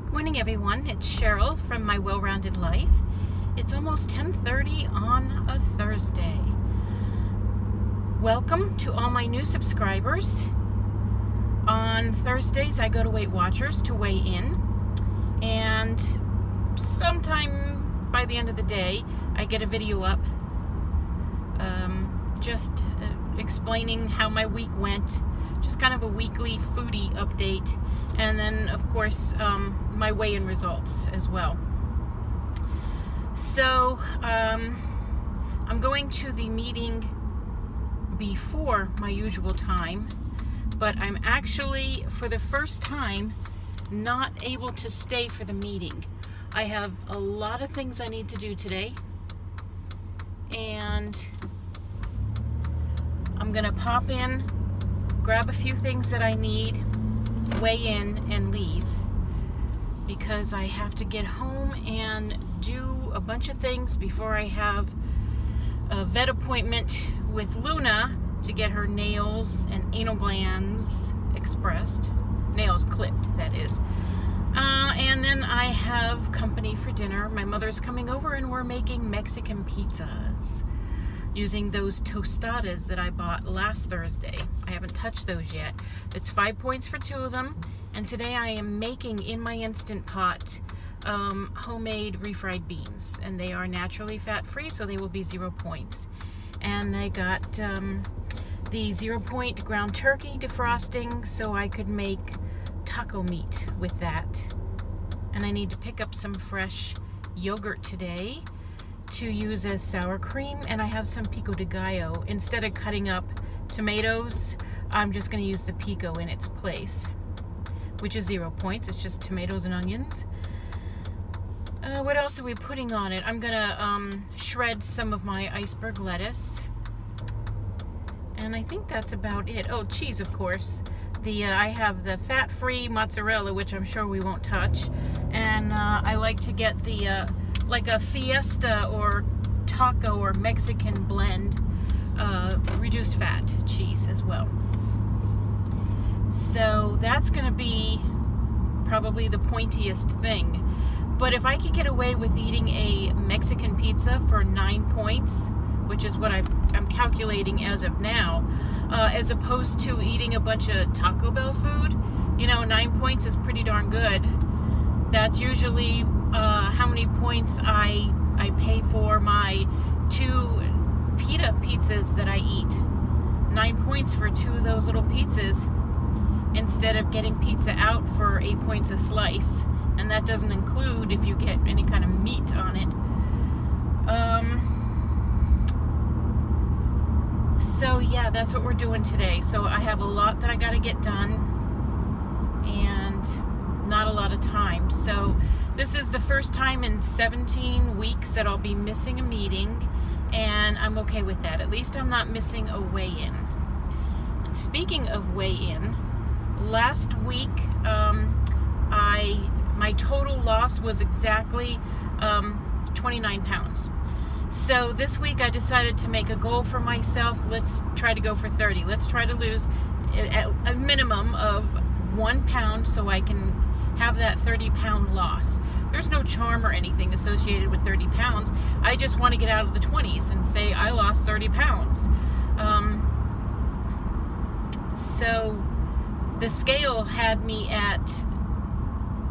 Good morning, everyone. It's Cheryl from My Well-Rounded Life. It's almost 10:30 on a Thursday. Welcome to all my new subscribers. On Thursdays, I go to Weight Watchers to weigh in, and sometime by the end of the day, I get a video up just explaining how my week went, just kind of a weekly foodie update, and then of course my weigh-in results as well. So I'm going to the meeting before my usual time, but I'm actually for the first time not able to stay for the meeting. I have a lot of things I need to do today, and I'm gonna pop in, grab a few things that I need, weigh in, and leave, because I have to get home and do a bunch of things before I have a vet appointment with Luna to get her nails and anal glands expressed, nails clipped, that is. And then I have company for dinner. My mother's coming over and we're making Mexican pizzas using those tostadas that I bought last Thursday. I haven't touched those yet. It's 5 points for 2 of them. And today I am making in my Instant Pot homemade refried beans. And they are naturally fat-free, so they will be 0 points. And I got the 0 point ground turkey defrosting so I could make taco meat with that. And I need to pick up some fresh yogurt today to use as sour cream, and I have some pico de gallo. Instead of cutting up tomatoes, I'm just going to use the pico in its place, which is 0 points. It's just tomatoes and onions. What else are we putting on it? I'm gonna shred some of my iceberg lettuce, and I think that's about it. Oh, cheese, of course. I have the fat-free mozzarella, which I'm sure we won't touch, and I like to get the like a fiesta or taco or Mexican blend reduced fat cheese as well. So that's gonna be probably the pointiest thing. But if I could get away with eating a Mexican pizza for 9 points, which is what I'm calculating as of now, as opposed to eating a bunch of Taco Bell food, you know, 9 points is pretty darn good. That's usually how many points I pay for my 2 pita pizzas that I eat. 9 points for 2 of those little pizzas, instead of getting pizza out for 8 points a slice. And that doesn't include if you get any kind of meat on it. So yeah, that's what we're doing today. So I have a lot that I gotta get done and not a lot of time. So this is the first time in 17 weeks that I'll be missing a meeting, and I'm okay with that. At least I'm not missing a weigh-in. Speaking of weigh-in, last week my total loss was exactly 29 pounds. So this week I decided to make a goal for myself. Let's try to go for 30. Let's try to lose at a minimum of 1 pound so I can have that 30-pound loss. There's no charm or anything associated with 30 pounds. I just want to get out of the 20s and say I lost 30 pounds. So the scale had me at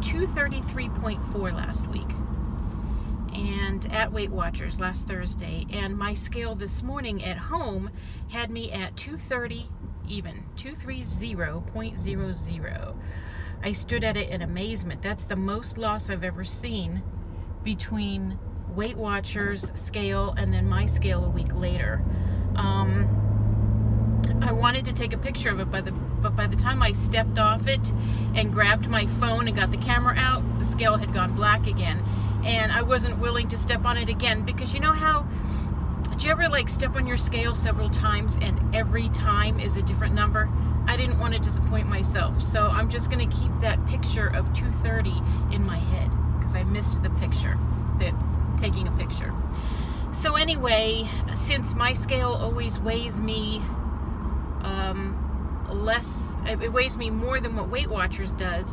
233.4 last week, and at Weight Watchers last Thursday, and my scale this morning at home had me at 230 even, 230.00. I stood at it in amazement. That's the most loss I've ever seen between Weight Watchers scale and then my scale a week later. I wanted to take a picture of it, but by the time I stepped off it and grabbed my phone and got the camera out, the scale had gone black again. And I wasn't willing to step on it again, because you know how, did you ever like step on your scale several times and every time is a different number? I didn't want to disappoint myself, so I'm just going to keep that picture of 230 in my head, because I missed the picture, taking a picture. So anyway, since my scale always weighs me less, it weighs me more than what Weight Watchers does,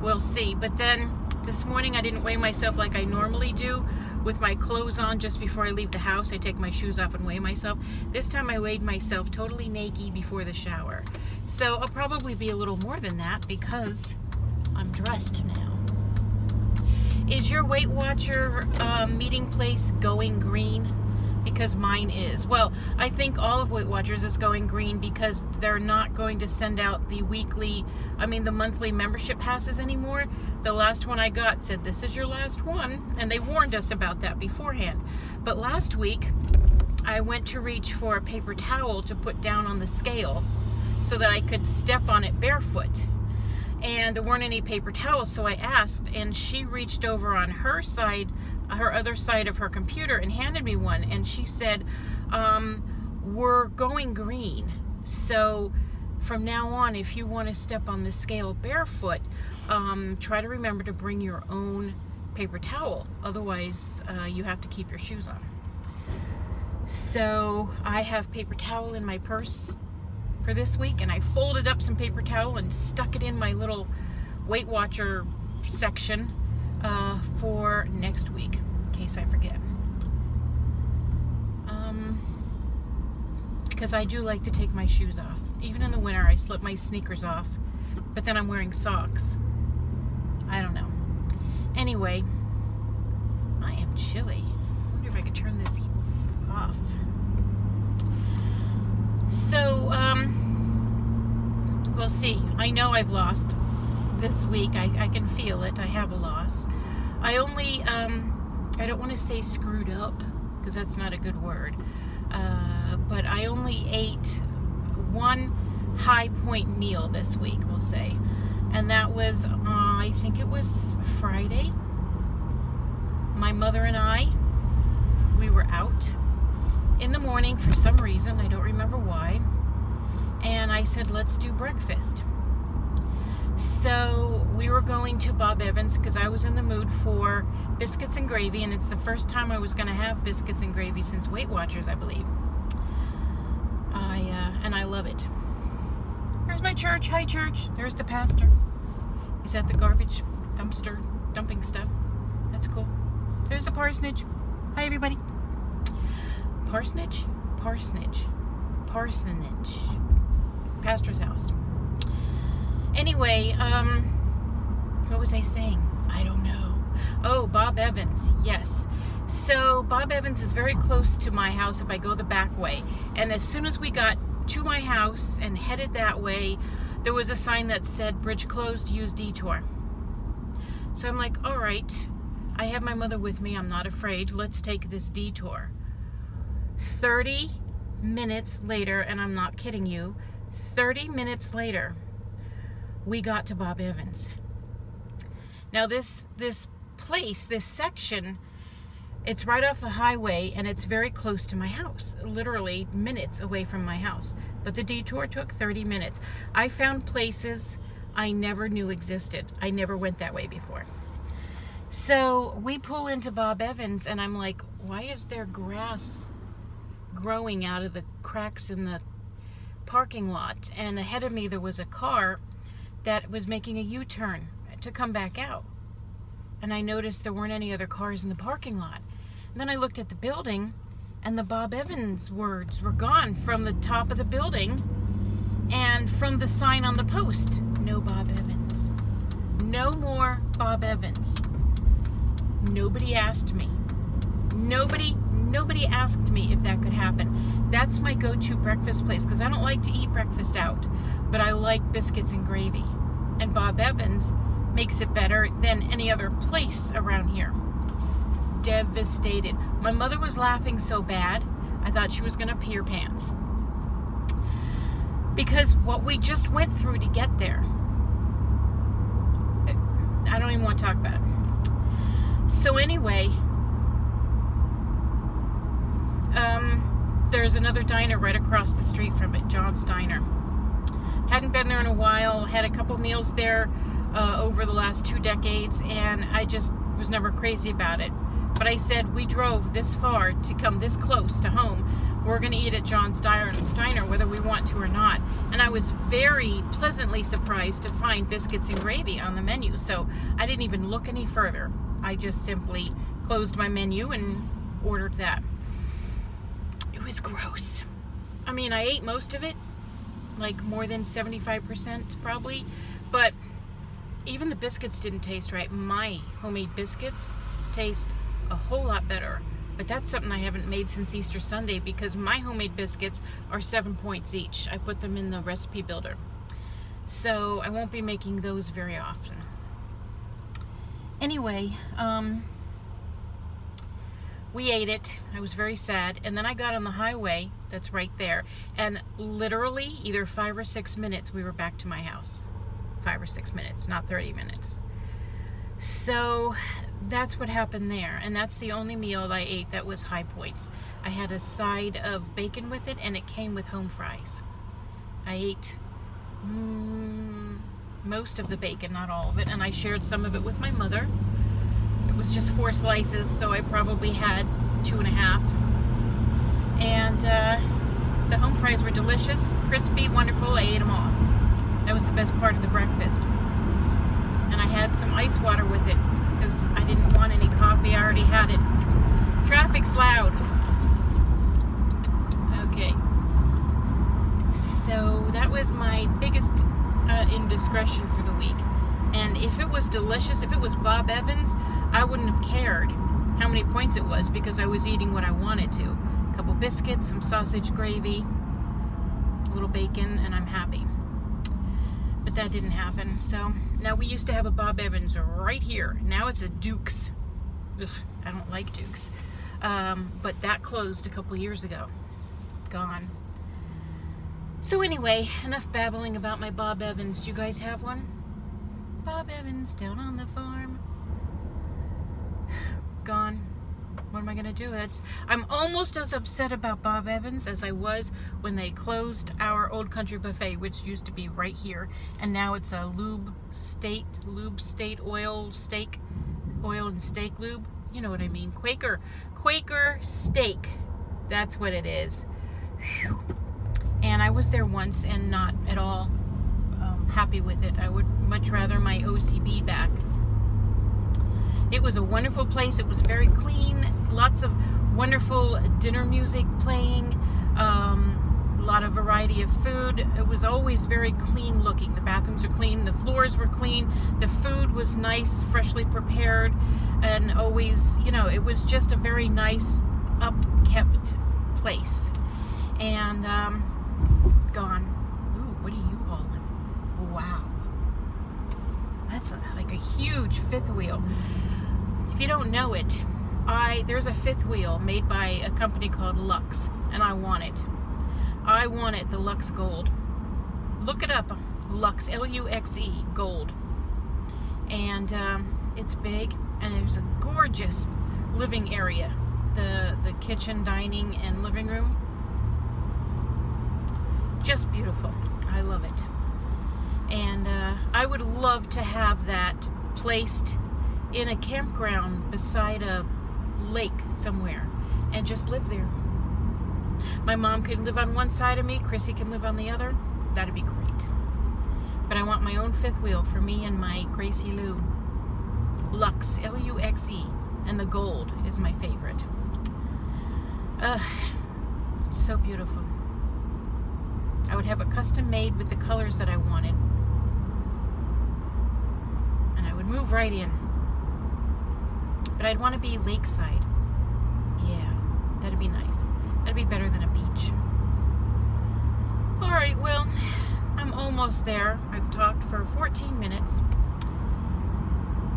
we'll see. But then this morning I didn't weigh myself like I normally do with my clothes on just before I leave the house. I take my shoes off and weigh myself. This time I weighed myself totally naked before the shower. So I'll probably be a little more than that because I'm dressed now. Is your Weight Watcher meeting place going green? Because mine is. Well, I think all of Weight Watchers is going green because they're not going to send out the monthly membership passes anymore. The last one I got said, this is your last one, and they warned us about that beforehand. But last week, I went to reach for a paper towel to put down on the scale so that I could step on it barefoot. And there weren't any paper towels, so I asked, and she reached over on her other side of her computer and handed me one, and she said, we're going green, so from now on, if you want to step on the scale barefoot, try to remember to bring your own paper towel, otherwise you have to keep your shoes on. So I have paper towel in my purse for this week, and I folded up some paper towel and stuck it in my little Weight Watcher section for next week, in case I forget. Because I do like to take my shoes off. Even in the winter, I slip my sneakers off, but then I'm wearing socks. I don't know. Anyway, I am chilly. I wonder if I could turn this off. So, we'll see. I know I've lost this week. I can feel it. I have a loss. I only, I don't want to say screwed up, because that's not a good word, but I only ate one high point meal this week, we'll say, and that was, I think it was Friday. My mother and I, we were out in the morning for some reason, I don't remember why, and I said, let's do breakfast. So we were going to Bob Evans because I was in the mood for biscuits and gravy, and it's the first time I was going to have biscuits and gravy since Weight Watchers, I believe. And I love it. There's my church. Hi, church. There's the pastor. He's at the garbage dumpster dumping stuff. That's cool. There's the parsonage. Hi, everybody. Parsonage? Parsonage. Parsonage. Pastor's house. Anyway, what was I saying? I don't know. Oh, Bob Evans. Yes. So Bob Evans is very close to my house if I go the back way. And as soon as we got to my house and headed that way, there was a sign that said, bridge closed, use detour. So I'm like, all right, I have my mother with me. I'm not afraid. Let's take this detour. 30 minutes later, and I'm not kidding you, 30 minutes later, we got to Bob Evans. Now this place, this section, it's right off the highway, and it's very close to my house, literally minutes away from my house. But the detour took 30 minutes. I found places I never knew existed. I never went that way before. So we pull into Bob Evans, and I'm like, why is there grass growing out of the cracks in the parking lot? And ahead of me there was a car that was making a U-turn to come back out. And I noticed there weren't any other cars in the parking lot. And then I looked at the building, and the Bob Evans words were gone from the top of the building and from the sign on the post. No Bob Evans. No more Bob Evans. Nobody asked me. Nobody asked me if that could happen. That's my go-to breakfast place, because I don't like to eat breakfast out, but I like biscuits and gravy. And Bob Evans makes it better than any other place around here. Devastated. My mother was laughing so bad, I thought she was going to pee her pants. Because what we just went through to get there, I don't even want to talk about it. So anyway, there's another diner right across the street from it, John's Diner. Hadn't been there in a while, had a couple meals there over the last 2 decades, and I just was never crazy about it. But I said, we drove this far to come this close to home. we're going to eat at John's Diner whether we want to or not. And I was very pleasantly surprised to find biscuits and gravy on the menu. So I didn't even look any further. I just simply closed my menu and ordered that. It was gross. I mean, I ate most of it, like more than 75% probably, but even the biscuits didn't taste right. My homemade biscuits taste a whole lot better, but that's something I haven't made since Easter Sunday because my homemade biscuits are 7 points each. I put them in the recipe builder, so I won't be making those very often. Anyway, we ate it. I was very sad, and then I got on the highway that's right there, and literally either 5 or 6 minutes we were back to my house. 5 or 6 minutes, not 30 minutes. So that's what happened there, and that's the only meal I ate that was high points. I had a side of bacon with it, and it came with home fries. I ate most of the bacon, not all of it, and I shared some of it with my mother. It was just 4 slices, so I probably had 2.5. And the home fries were delicious, crispy, wonderful. I ate them all. That was the best part of the breakfast. And I had some ice water with it because I didn't want any coffee. I already had it. Traffic's loud. Okay. So that was my biggest indiscretion for the week. And if it was delicious, if it was Bob Evans, I wouldn't have cared how many points it was because I was eating what I wanted to. A couple biscuits, some sausage gravy, a little bacon, and I'm happy. But that didn't happen. So now we used to have a Bob Evans right here. Now it's a Duke's. Ugh, I don't like Duke's. But that closed a couple years ago. Gone. So anyway, enough babbling about my Bob Evans. Do you guys have one? Bob Evans down on the farm. Gone. What am I gonna do? I'm almost as upset about Bob Evans as I was when they closed our Old Country Buffet, which used to be right here, and now it's a lube state oil and steak lube. You know what I mean? Quaker steak. That's what it is. Whew. And I was there once and not at all happy with it. I would much rather my OCB back. It was a wonderful place. It was very clean. Lots of wonderful dinner music playing. A lot of variety of food. It was always very clean looking. The bathrooms are clean. The floors were clean. The food was nice, freshly prepared, and always, you know, it was just a very nice, upkept place. And gone. Ooh, what are you hauling? Wow. That's like a huge fifth wheel. If you don't know it, there's a fifth wheel made by a company called Lux, and I want it. I want it, the Lux Gold. Look it up, Lux, L-U-X-E, Gold. And it's big, and there's a gorgeous living area. The kitchen, dining, and living room. Just beautiful. I love it. And I would love to have that placed in a campground beside a lake somewhere and just live there. My mom could live on one side of me, Chrissy can live on the other. That'd be great. But I want my own fifth wheel for me and my Gracie Lou. Lux, L-U-X-E, and the gold is my favorite. So beautiful. I would have it custom made with the colors that I wanted. And I would move right in. But I'd want to be lakeside. Yeah, that'd be nice. That'd be better than a beach. Alright, well, I'm almost there. I've talked for 14 minutes.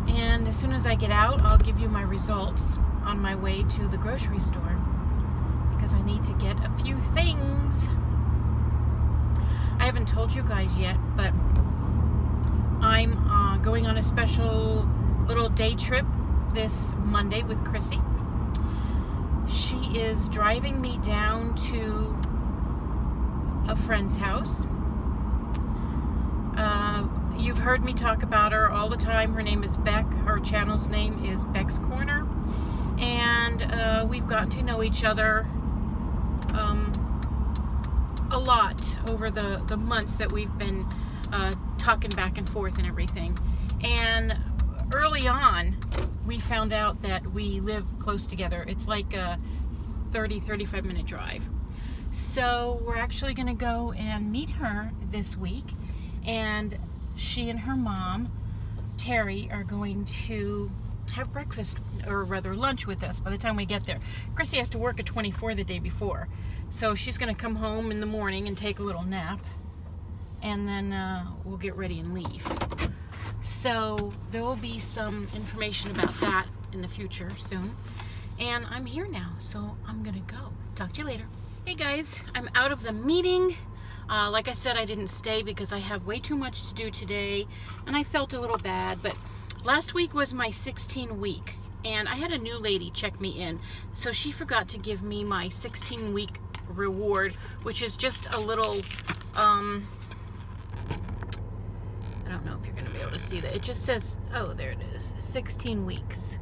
And as soon as I get out, I'll give you my results on my way to the grocery store. Because I need to get a few things. I haven't told you guys yet, but I'm going on a special little day trip this Monday with Chrissy. She is driving me down to a friend's house. You've heard me talk about her all the time. Her name is Beck. Her channel's name is Beck's Corner. And we've gotten to know each other a lot over the months that we've been talking back and forth and everything. And early on, we found out that we live close together. It's like a 30-35 minute drive. So we're actually going to go and meet her this week, and she and her mom, Terry, are going to have breakfast, or rather lunch, with us by the time we get there. Chrissy has to work at 24 the day before, so she's going to come home in the morning and take a little nap, and then we'll get ready and leave. So there will be some information about that in the future soon. And I'm here now, so I'm gonna go. Talk to you later. Hey guys, I'm out of the meeting. Like I said, I didn't stay because I have way too much to do today, and I felt a little bad, but last week was my 16 week, and I had a new lady check me in, so she forgot to give me my 16-week reward, which is just a little, I don't know if you're gonna be able to see that. It just says, oh, there it is, 16 weeks.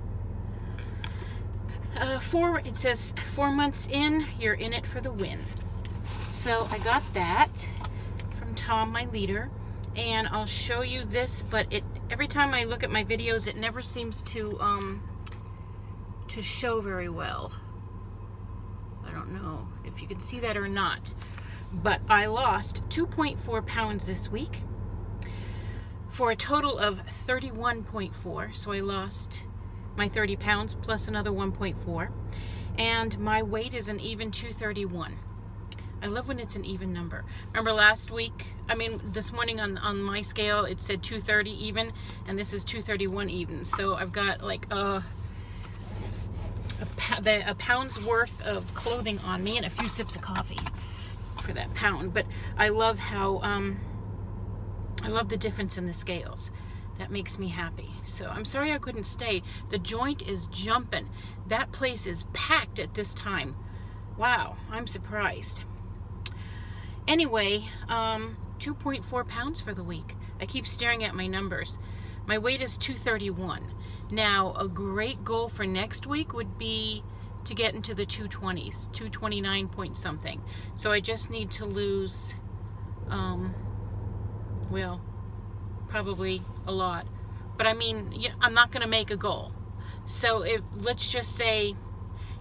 It says 4 months in, you're in it for the win. So I got that from Tom, my leader, and I'll show you this, but every time I look at my videos, it never seems to show very well. I don't know if you can see that or not, but I lost 2.4 pounds this week for a total of 31.4. So I lost my 30 pounds plus another 1.4, and my weight is an even 231. I love when it's an even number. Remember last week, this morning on my scale, it said 230 even, and this is 231 even. So I've got like a pound's worth of clothing on me and a few sips of coffee for that pound. But I love how, I love the difference in the scales. That makes me happy. So I'm sorry I couldn't stay. The joint is jumping. That place is packed at this time. Wow, I'm surprised. Anyway, 2.4 pounds for the week. I keep staring at my numbers. My weight is 231. Now, a great goal for next week would be to get into the 220s, 229 point something. So I just need to lose, well, probably a lot, but I'm not going to make a goal. So let's just say,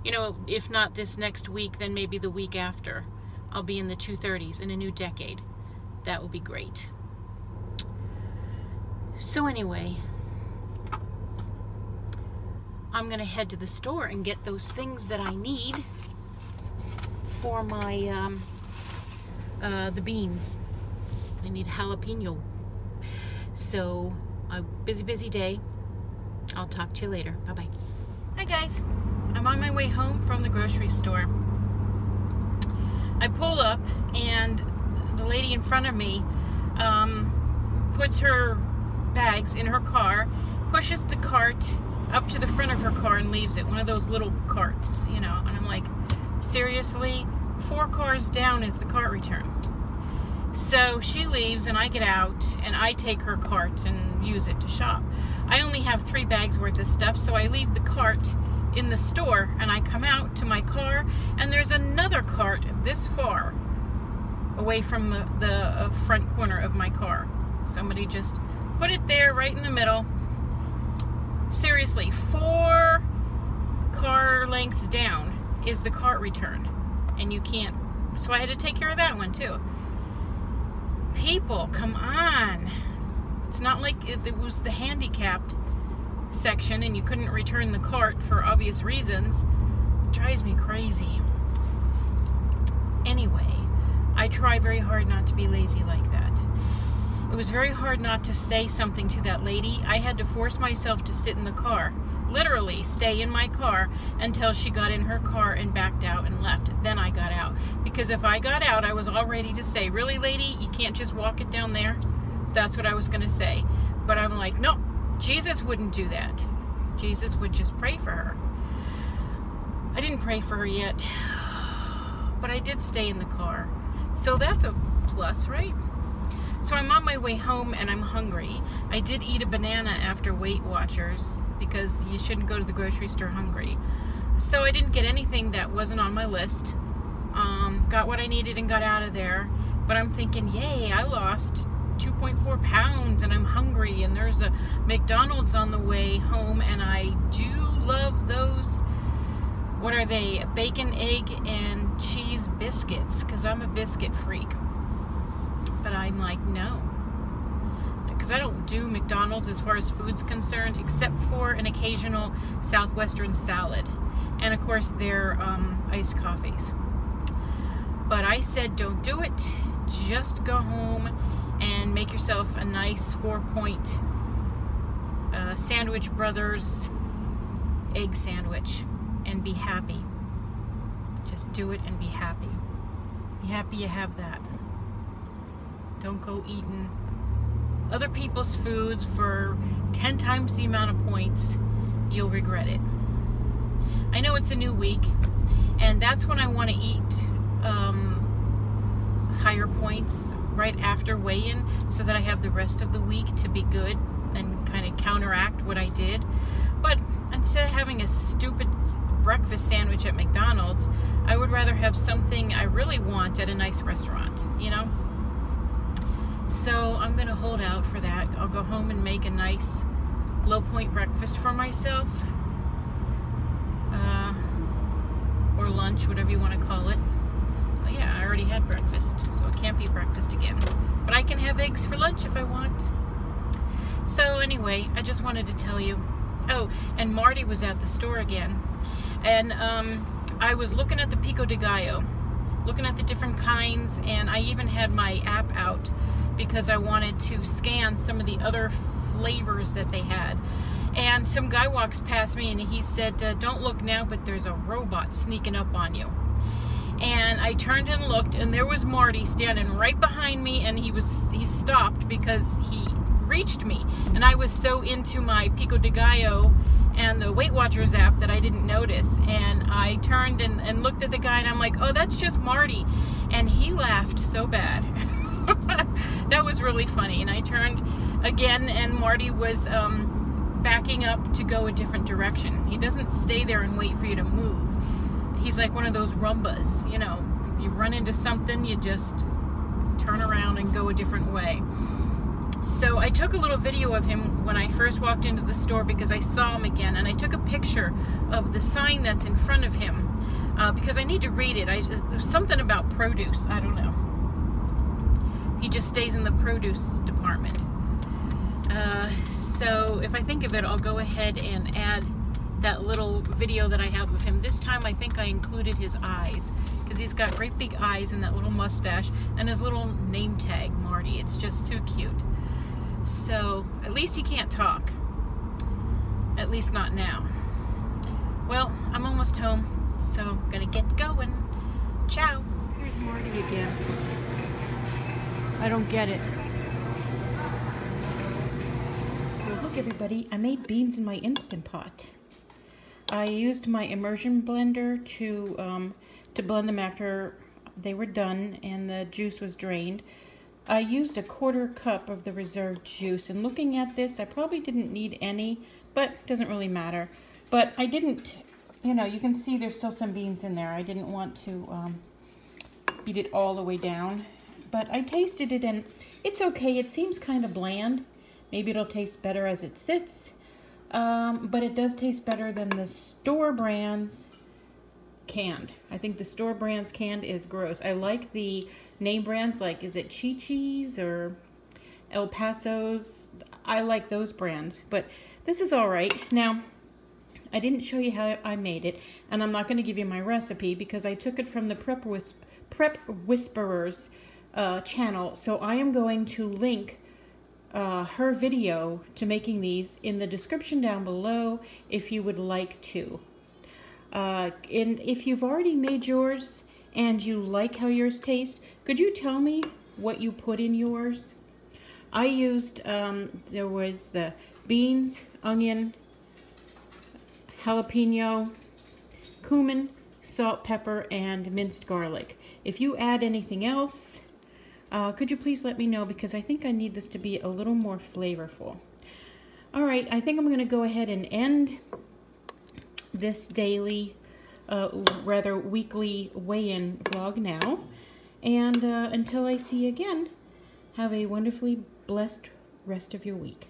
if not this next week, then maybe the week after, I'll be in the 230s in a new decade. That will be great. So anyway, I'm going to head to the store and get those things that I need for my the beans. I need jalapeno. So, a busy day. I'll talk to you later. Bye-bye. Hi guys. I'm on my way home from the grocery store. I pull up, and the lady in front of me puts her bags in her car, pushes the cart up to the front of her car and leaves it. One of those little carts, and I'm like, seriously? 4 cars down is the cart return. So she leaves, and I get out, and I take her cart and use it to shop. I only have 3 bags worth of stuff, so I leave the cart in the store, and I come out to my car, and there's another cart this far away from the front corner of my car. Somebody just put it there right in the middle. Seriously, 4 car lengths down is the cart return, and you can't, so I had to take care of that one too. People, come on. It's not like it was the handicapped section and you couldn't return the cart for obvious reasons. It drives me crazy. Anyway, I try very hard not to be lazy like that. It was very hard not to say something to that lady. I had to force myself to sit in the car. Literally stay in my car until she got in her car and backed out and left. Then I got out. Because if I got out, I was all ready to say, really, lady, you can't just walk it down there? That's what I was going to say. But I'm like, no, Jesus wouldn't do that. Jesus would just pray for her. I didn't pray for her yet, but I did stay in the car. So that's a plus, right? So I'm on my way home and I'm hungry. I did eat a banana after Weight Watchers, because you shouldn't go to the grocery store hungry. So I didn't get anything that wasn't on my list. got what I needed and got out of there. But I'm thinking, yay, I lost 2.4 pounds and I'm hungry, and there's a McDonald's on the way home, and I do love those, what are they, bacon, egg, and cheese biscuits, because I'm a biscuit freak. But I'm like, no, because I don't do McDonald's as far as food's concerned, except for an occasional Southwestern salad, and of course their iced coffees. But I said, don't do it. Just go home and make yourself a nice 4-point Sandwich Brothers egg sandwich and be happy. Just do it and be happy. Be happy you have that. Don't go eating other people's foods for 10 times the amount of points. You'll regret it. I know it's a new week, and that's when I want to eat higher points right after weigh-in, so that I have the rest of the week to be good and kind of counteract what I did. But instead of having a stupid breakfast sandwich at McDonald's, I would rather have something I really want at a nice restaurant, you know? So I'm gonna hold out for that. I'll go home and make a nice low-point breakfast for myself, or lunch, whatever you want to call it. Well, yeah, I already had breakfast, so it can't be breakfast again. But I can have eggs for lunch if I want. So anyway, I just wanted to tell you. Oh, and Marty was at the store again. And I was looking at the Pico de Gallo, looking at the different kinds, and I even had my app out because I wanted to scan some of the other flavors that they had. And some guy walks past me and he said, don't look now, but there's a robot sneaking up on you. And I turned and looked, and there was Marty standing right behind me, and he stopped because he reached me. And I was so into my Pico de Gallo and the Weight Watchers app that I didn't notice. And I turned and looked at the guy, and I'm like, oh, that's just Marty. And he laughed so bad. That was really funny. And I turned again, and Marty was backing up to go a different direction. He doesn't stay there and wait for you to move. He's like one of those Rumbas, you know, if you run into something, you just turn around and go a different way. So I took a little video of him when I first walked into the store because I saw him again, and I took a picture of the sign that's in front of him because I need to read it. There's something about produce, I don't know. He just stays in the produce department. So if I think of it, I'll go ahead and add that little video that I have of him. This time I think I included his eyes, because he's got great big eyes and that little mustache and his little name tag, Marty. It's just too cute. So at least he can't talk. At least not now. Well, I'm almost home, so I'm gonna get going. Ciao. Here's Marty again. I don't get it. Well, look everybody, I made beans in my Instant Pot. I used my immersion blender to blend them after they were done and the juice was drained. I used a 1/4 cup of the reserved juice, and looking at this, I probably didn't need any, but it doesn't really matter. But I didn't, you know, you can see there's still some beans in there. I didn't want to beat it all the way down, but I tasted it and it's okay. It seems kind of bland. Maybe it'll taste better as it sits. But it does taste better than the store brands canned. I think the store brands canned is gross. I like the name brands, like, is it Chi-Chi's or El Paso's? I like those brands, but this is all right. Now, I didn't show you how I made it, and I'm not going to give you my recipe because I took it from the PrepWhisperer's channel, so I am going to link her video to making these in the description down below if you would like to. And if you've already made yours and you like how yours tastes, could you tell me what you put in yours? I used, there was the beans, onion, jalapeno, cumin, salt, pepper, and minced garlic. If you add anything else, could you please let me know, because I think I need this to be a little more flavorful. All right, I think I'm going to go ahead and end this daily rather weekly weigh-in vlog now. And until I see you again, have a wonderfully blessed rest of your week.